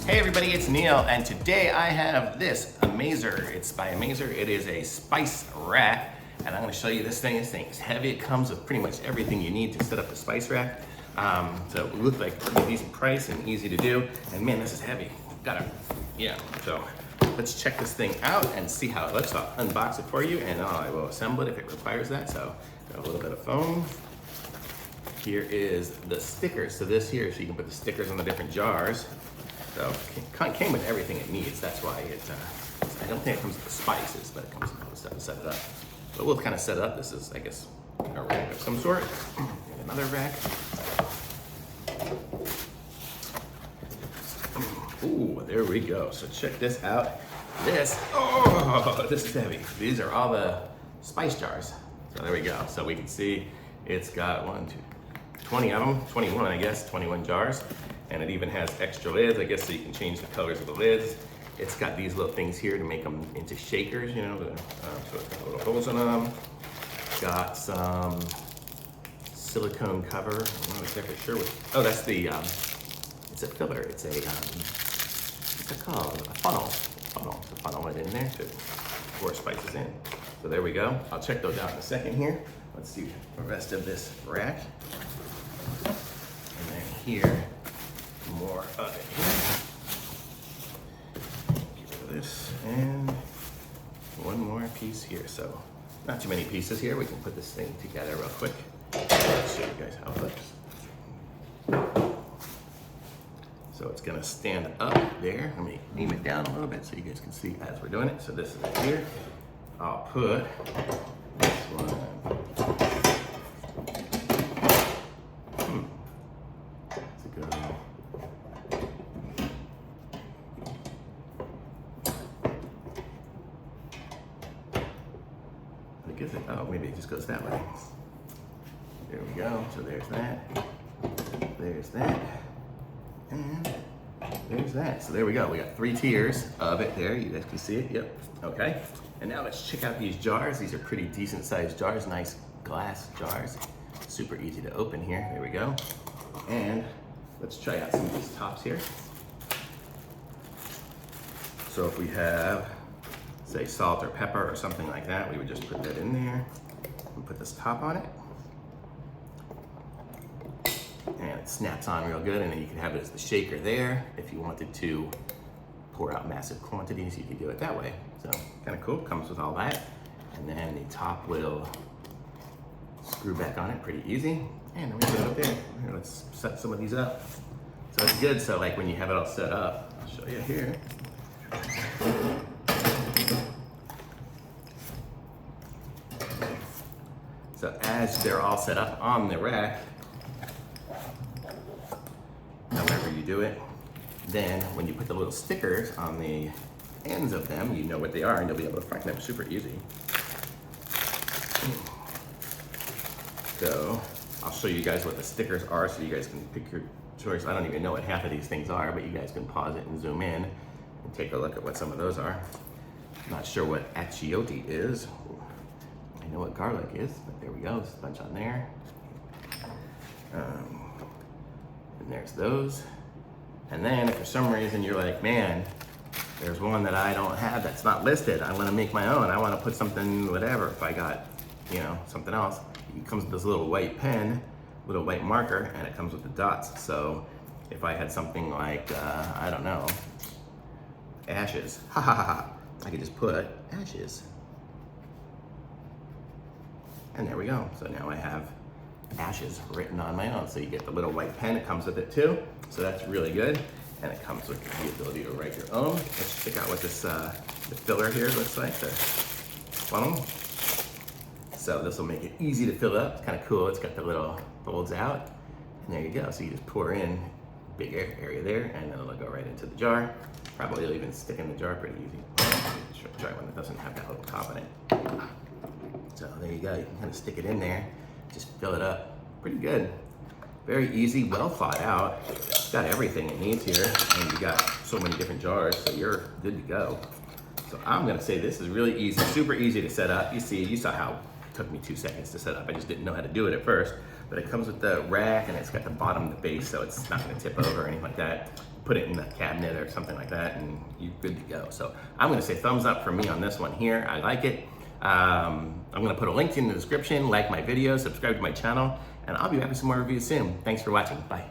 Hey everybody, it's Neil, and today I have this Amazer. It's by Amazer. It is a spice rack, and I'm going to show you this thing. This thing is heavy. It comes with pretty much everything you need to set up a spice rack. So it looks like a pretty decent price and easy to do. And man, this is heavy. So let's check this thing out and see how it looks. I'll unbox it for you, and I will assemble it if it requires that. So got a little bit of foam. Here is the stickers. So this here, so you can put the stickers on the different jars. So it came with everything it needs. That's why I don't think it comes with the spices, but it comes with all the stuff to set it up. But we'll kind of set it up. This is, I guess, a rack of some sort. And another rack. Ooh, there we go. So check this out. This is heavy. These are all the spice jars. So there we go. So we can see it's got 20 of them, 21 I guess, 21 jars. And it even has extra lids, I guess, so you can change the colors of the lids. It's got these little things here to make them into shakers, you know, so it's got little holes in them. Got some silicone cover. I'm not exactly sure what, that's the, it's a filler. It's a, what's it called? A funnel. To funnel it in there to pour spices in. So there we go. I'll check those out in a second here. Let's see the rest of this rack. And then here, more of it here. Get rid of this, and one more piece here. So not too many pieces here. We can put this thing together real quick. I'll show you guys how it looks. So it's gonna stand up there. Let me aim it down a little bit so you guys can see as we're doing it. So this is it here. I'll put this one. Maybe it just goes that way. There we go. So there's that. There's that. And there's that. So there we go. We got 3 tiers of it there. You guys can see it. Yep. Okay. And now let's check out these jars. These are pretty decent sized jars. Nice glass jars. Super easy to open here. There we go. And let's try out some of these tops here. So if we have, say, salt or pepper or something like that, we would just put that in there and put this top on it. And it snaps on real good, and then you can have it as the shaker there. If you wanted to pour out massive quantities, you could do it that way. So kind of cool, comes with all that. And then the top will screw back on it pretty easy. And then we put it up there. Here, let's set some of these up. So it's good, so like when you have it all set up, I'll show you here. So as they're all set up on the rack, however you do it, then when you put the little stickers on the ends of them, you know what they are and you'll be able to find them super easy. So I'll show you guys what the stickers are so you guys can pick your choice. I don't even know what half of these things are, but you guys can pause it and zoom in and take a look at what some of those are. I'm not sure what achiote is. I know what garlic is, but there we go. There's a bunch on there. And there's those. And then if for some reason you're like, man, there's one that I don't have that's not listed. I want to make my own. I want to put something, whatever. If I got, you know, something else, it comes with this little white pen, little white marker, and it comes with the dots. So if I had something like, I don't know, ashes, I could just put ashes. And there we go. So now I have ashes written on my own. So you get the little white pen, it comes with it too. So that's really good. And it comes with the ability to write your own. Let's check out what this the filler here looks like, the funnel. So this will make it easy to fill up. It's kind of cool. It's got the little folds out. And there you go. So you just pour in big area there, and then it'll go right into the jar. Probably it'll even stick in the jar pretty easy. Try one that doesn't have that little top in it. So there you go, you can kind of stick it in there, just fill it up. Pretty good. Very easy, well thought out. It's got everything it needs here, and you got so many different jars, so you're good to go. So I'm gonna say this is really easy, super easy to set up. You saw how it took me 2 seconds to set up. I just didn't know how to do it at first, but it comes with the rack, and it's got the bottom, the base, so it's not gonna tip over or anything like that. put it in the cabinet or something like that, and you're good to go. So I'm gonna say thumbs up for me on this one here. I like it. I'm gonna put a link in the description, like my video, subscribe to my channel, and I'll be back with some more reviews soon. Thanks for watching, bye.